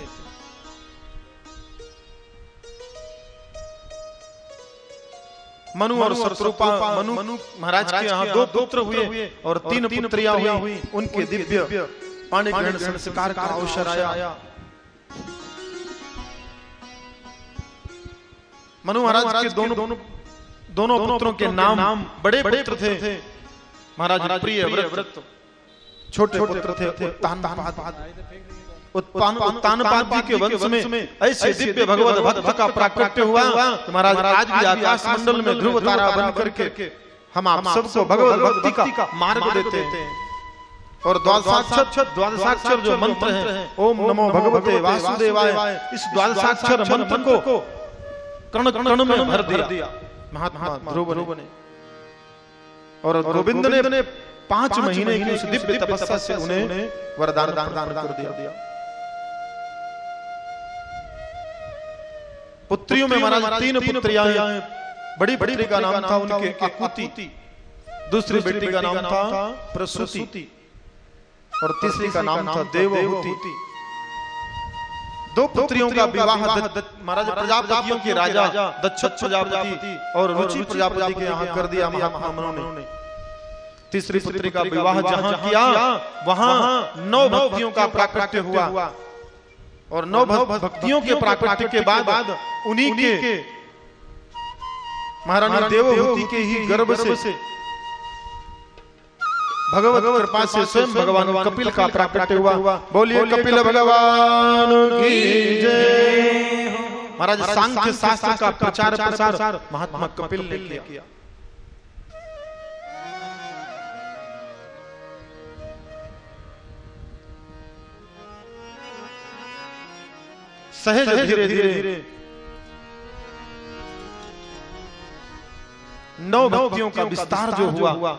मनु और शत्रुपा, मनु महाराज के यहाँ 2 पुत्र हुए और 3 पुत्रियां हुई। उनके दिव्य पाणी ग्रहण संस्कार का अवसर आया। मनु महाराज के दोनों पुत्रों के नाम बड़े पुत्र थे महाराज प्रियव्रत, छोटे पुत्र थे उत्तानपाद जी के वंश में ऐसे दिव्य भगवत भक्त का प्राकट्य हुआ। महाराज आज भी आकाश मंडल में ध्रुव तारा बन करके हम आप सबको भगवत भक्ति का मार्ग देते हैं। और द्वादशाक्षर जो मंत्र है, ओम नमो भगवते वासुदेवाय, इस द्वादशाक्षर मंत्र को कण कण में भर दिया महात्मा ध्रुव ने। और गोविंद ने 5 महीने की उस दिव्य तपस्या से उन्हें वरदान प्रदान कर दिया। पुत्रियों में महाराज 3 पुत्रियां हैं। बड़ी बेटी का नाम था उनके आकुति, दूसरी बेटी का नाम था प्रसूति, और तीसरी का नाम था देवहूति। 2 पुत्रियों का विवाह महाराज प्रजापतियों के राजा दक्ष प्रजापति और रुचि प्रजापति के यहाँ कर दिया महात्मा ने। तीसरी पुत्री का विवाह जहां किया वहां 9 भक्तियों का प्राकट्य हुआ। और 9 भक्तियों के प्राकट्य के बाद उन्हीं के महारानी देवहूति के ही गर्भ से भगवत कृपा से स्वयं भगवान कपिल का प्राकट्य हुआ। बोलिए कपिल भगवान की जय। महाराज सांख्य शास्त्र का प्रचार प्रसार महात्मा कपिल ने किया। सहज धीरे धीरे 9 भक्तियों का विस्तार जो हुआ,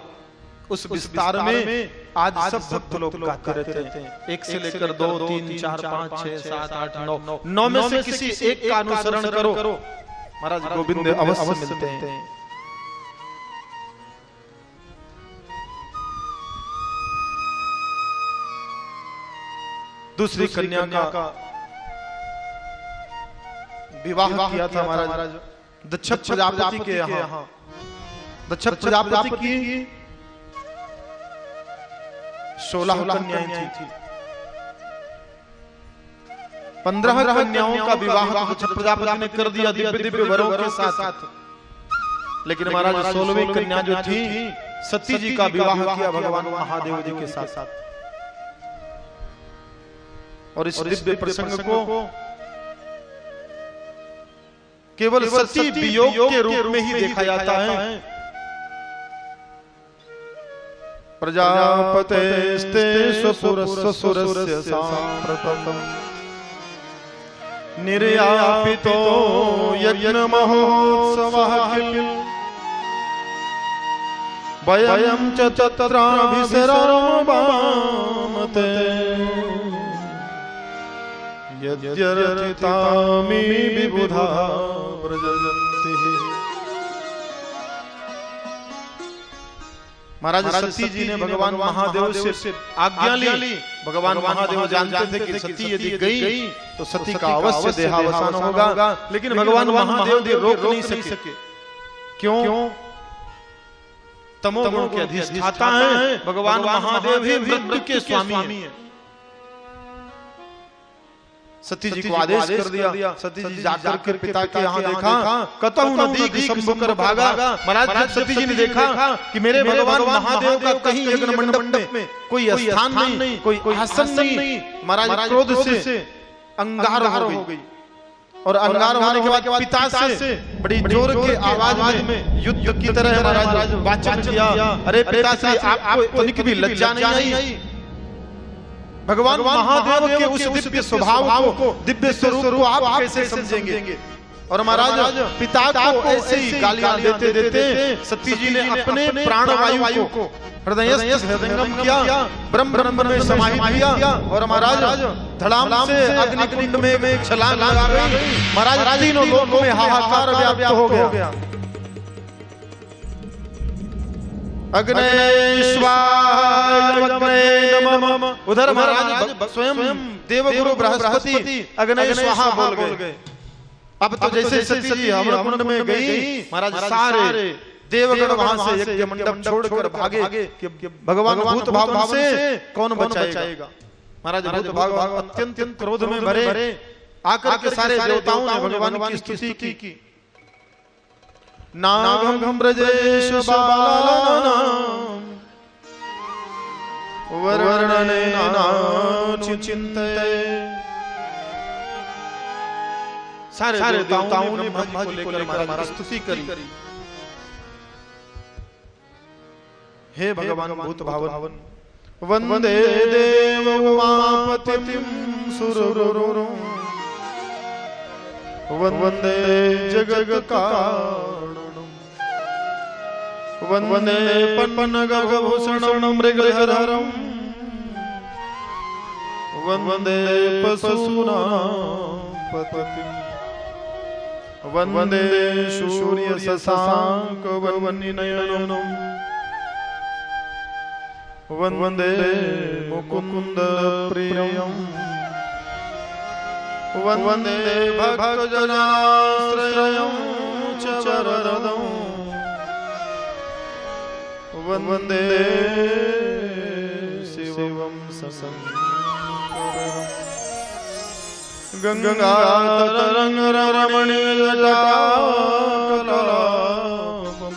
उस विस्तार में आज सब भक्त लोग गाते रहते हैं। 1 से लेकर 2, 3, 4, 5, 6, 7, 8, 9 में से किसी एक का अनुसरण करो, महाराज गोविंद अवश्य मिलते हैं। दूसरी कन्या का विवाह किया था महाराज दक्ष प्रजापति के यहाँ। दक्ष प्रजापति की 16 कन्याएं थी। 15 कन्याओं का विवाह दक्ष प्रजापति ने कर दिया दिव्य दिव्य वरों के साथ। लेकिन महाराज 16वीं कन्या जो थी सती जी का विवाह किया भगवान महादेव जी के साथ। और इस दिव्य प्रसंग को केवल सती वियोग के रूप में ही देखा जाता है। प्रजापतेस्ते स्वपुरस्सुरस्य साम्प्रतम् निर्यापितो यज्ञ महोत्सवः किल वयं च तत्राभिसरामते यद्यर्चितामि विबुधा प्रजयन्ति। महाराज सती जी ने भगवान महादेव से आज्ञा ली। भगवान महादेव जानते थे कि सती यदि गई तो सती का अवश्य देहावसान होगा, लेकिन भगवान महादेव रोक नहीं सके। क्यों? तमोगुण के अधिष्ठाता हैं भगवान महादेव ही मृत्यु के स्वामी हैं। सती जी को आदेश कर दिया। सती जी जाकर के पिता के यहाँ देखा, कतहु न दीख संभकर भागा। महाराज जब सती जी ने देखा कि मेरे भगवान महादेव का कहीं यज्ञ मंडप में कोई स्थान नहीं, कोई आसन नहीं, महाराज क्रोध से अंगार हो गई। और अंगार होने के बाद पिता से बड़ी जोर के आवाज में युद्ध की तरह महाराज वाचन किया। अरे पिता से आपको तनिक भी लज्जा नहीं आई? भगवान महादेव के उस दिव्य स्वभाव को, दिव्य स्वरूप को आप कैसे समझेंगे? और महाराज पिता को ऐसे ही गालियां देते देते सती जी ने अपने प्राणवायु को हृदयस्थ हृदयंगम किया, ब्रह्म में समाहित किया। और महाराज धड़ाम से अग्निकुंड में छलांग लगा गई। महाराज तीनों लोकों में हाहाकार व्याप्त हो गया। अग्नेश्वाय नमः। उधर महाराज स्वयं देवगुरु बृहस्पति अग्नेय स्वाहा बोल गए। अब तो जैसे सती जी हवन में गई, महाराज सारे देवगण वहां से यज्ञ मंडप छोड़कर भागे कि भगवान भूत भाव से कौन बचाएगा। महाराज भूत भाव अत्यंत क्रोध में भरे आकर के सारे देवताओं ने भगवान की स्तुति की। नागम ब्रजेश बालानां वर्णनेनानु चिंतये। सारे देवताओं ने ब्रह्मा जी को लेकर महाराज स्तुति करी। हे भगवान भूत भावन वंदे देव उमापतिं सुररुरुरुं वंदे जगत्कारणं वंदे पन्नगभूषणं मृगधरं वंदे पशूनां पतिं वंदे सूर्य शशांक वन्निनयनं वंदे मुकुंद प्रियं वंदे भक्तजनाश्रयं च वरदं वंदे शिवं सशंकरं गंगाधररमणीयजटाकलापं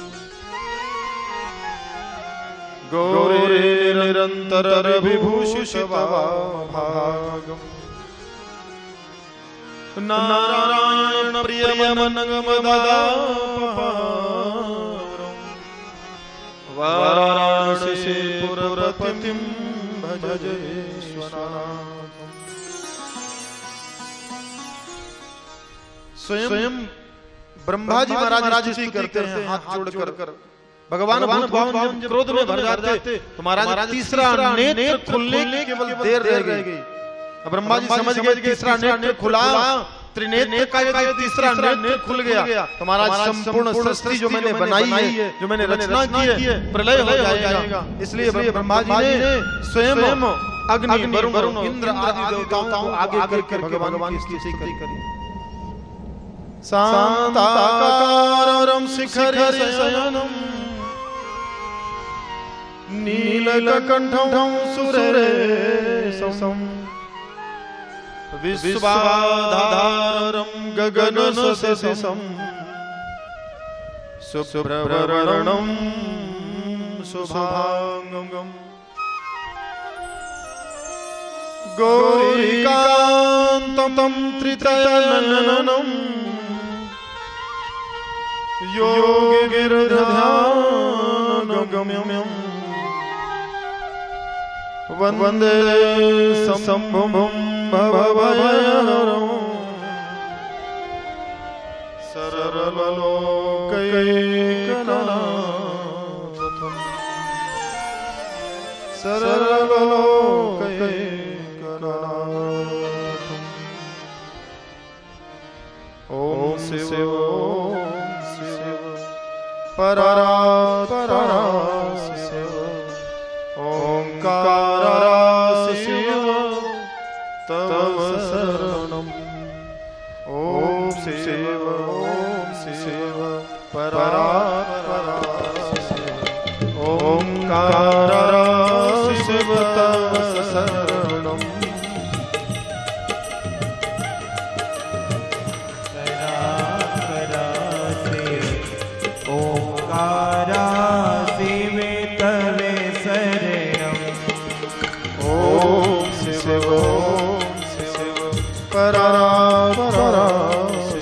गौरीनिरन्तरविभूषितभागम् नारायण प्रियमनगमदापहारं वाराणसीपुरपतिं भजे विश्वनाथं। स्वयं ब्रह्मा जी महाराज स्तुति करते हैं हाथ जोड़कर। भगवान भगवान जब क्रोध में भर जाते तो महाराज तीसरा नेत्र खुलने की केवल देर रह गई। ब्रह्मा जी समझ गए तीसरा नेत्र खुला, त्रिनेत्र का यदि तीसरा नेत्र खुल गया तो महाराज संपूर्ण सृष्टि जो मैंने बनाई है, जो मैंने रचना की है, प्रलय हो जाएगा। इसलिए ब्रह्मा जी ने स्वयं अग्नि, वरुण, इंद्र आदि देवताओं आगे करके भगवान की स्तुति करी। शांताकारं शिखरि शयनं नीलकण्ठं सुरेशं विश्वाधारं गगनसदृशं शुभ्रवर्णं शुभांगं गौरीकान्तं त्रितयननं योगिर्ध्यानगम्यं वन्दे शम्भुं भवभयहरं सरललोकैकनाथं सरललोकैकनाथम् ॐ शिव परात् शिव ओंकारात् शिव तव शरणम् ॐ शिव परात् शिव ओंकारात् शिव तव शरणम्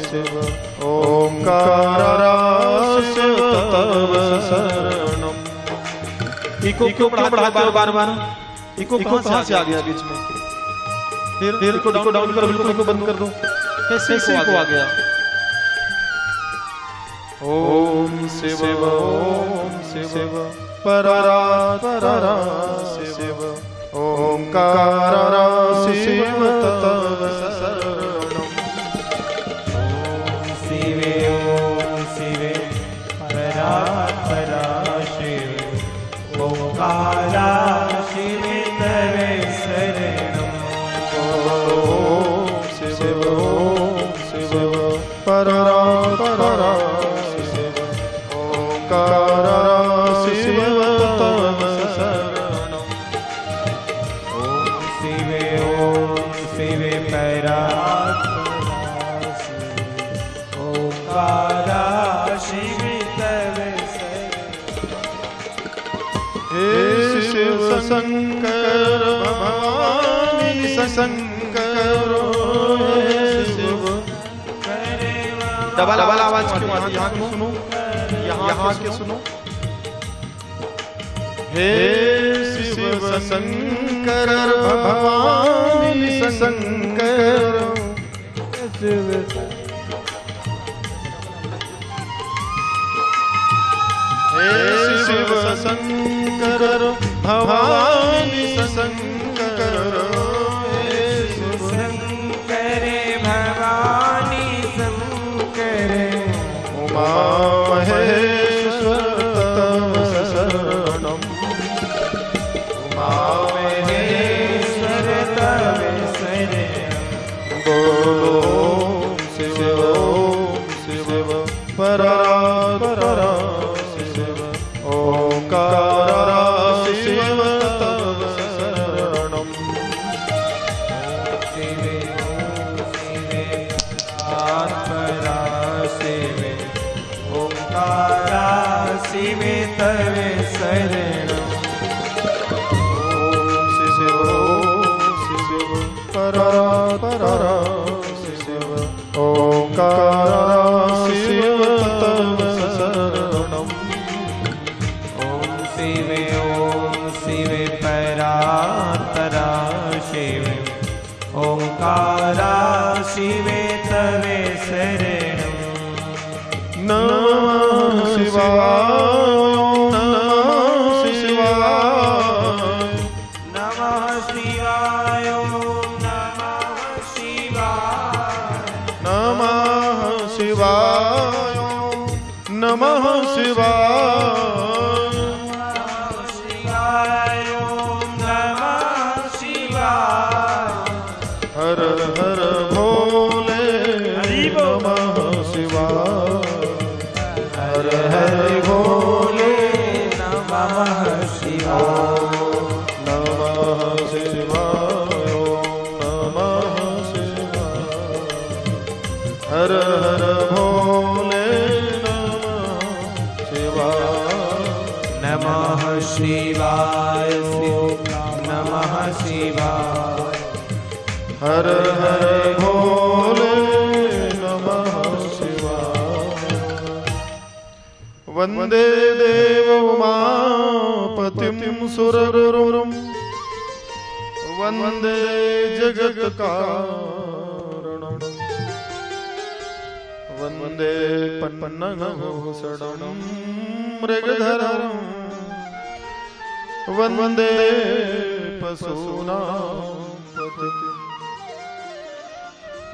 शिव ओंकारात् शिव तव शरणम्। इको क्यों बढ़ा बार इको कहाँ से आ गया बीच में? फिर इको डाउन करो, बिल्कुल इको बंद कर दो। कैसे इको आ गया? ओम शिव परात् शिव ओंकारात् शिव तव शरणम्। ओम शिवे परात् शिव ओंकारात् शिव तवे शरणम्। ओम शिव परात् शिव ओंकारात् शिव तव शरणम्। ओम शिवे परात् ओंकारात् शिव तवे शरणम्। हे शिव शंकर भवानी शंकर हे शिव। डबल आवाज क्यों आती है? यहाँ के सुनो, यहाँ के सुनो। हे शिव शंकर भवानी शंकर हे शिव शंकर भवानी शंकर हे शिव शंकर भवानी शंकर उमा महेश्वर तव शरणम्। उमा महेश्वर तव शरणम्। बोलो शिव परात् शिव ओंकारात् शिव तव शरणम्। ओंकारात् शिव तवे शरणम्। शिव परात् शिव ओंकारात् शिव तव शरणम्। ओम शिवे परात् शिव ओंकारात् शिव तवे शरणम्। नमः शिवाय नमः शिवाय नमः शिवाय नमः शिवाय नमः शिवाय नमः शिवाय हर हर भोले नमः शिवाय हर हर भोले नमः शिवाय। हर हर भोले नमः शिवाय। नमः शिवाय नमः शिवाय। हर हर भोले नमः शिवाय। वंदे देव उमापतिं सुरगुरुं वंदे जगत्कारणं वंदे पन्नगभूषणं मृगधरं वंदे पशूनां पतिं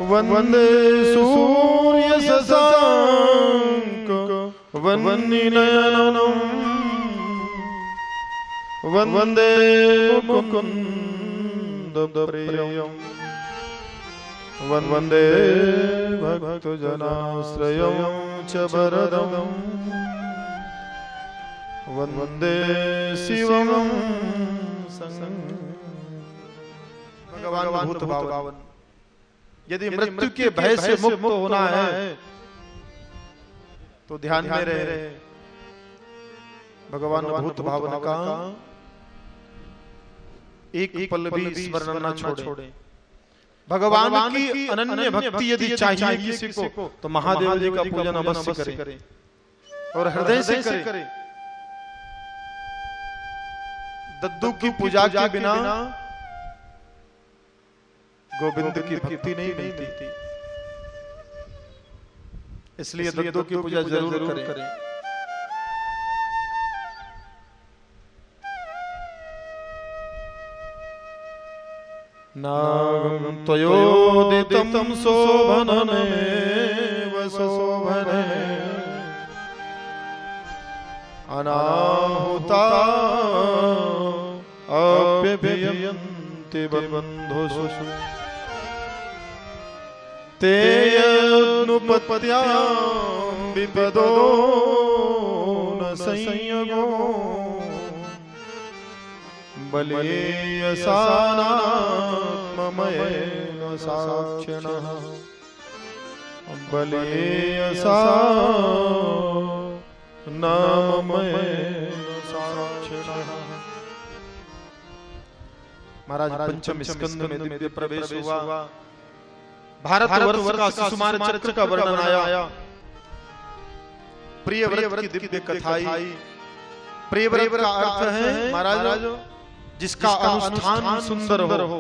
वंदे सूर्य शशांक वह्निनयनं वंदे मुकुंद प्रियं वंदे भक्तजनाश्रयं च वरदं वंदे शिवं भगवान भूत भावन। यदि मृत्यु के भय से मुक्त होना है तो ध्यान में रहे भगवान भूत भावन का एक पल भी स्मरण न छोड़े। भगवान की अनन्य भक्ति यदि चाहिए किसी को तो महादेव जी का पूजन अवश्य करें और हृदय से करें। दद्दू की पूजा के बिना गोविंद की भक्ति नहीं मिलती, इसलिए दद्दू की पूजा जरूर करें। नागं त्वयोदितं शोभनमेव शोभने अनाहुता अप्यभियन्ति बन्धुषु ते यनुपत्यां विपदो न संयोगो बलीयसानात्ममयेन साक्षिणः बलीयसानाममयेन साक्षिणः। महाराज पंचम स्कंद में दिव्य प्रवेश हुआ। भारतवर्ष का सुकुमार चरित्र का वर्णन आया। प्रियव्रत की दिव्य कथा आई। प्रियव्रत का अर्थ है महाराज जिसका अनुष्ठान सुंदर हो,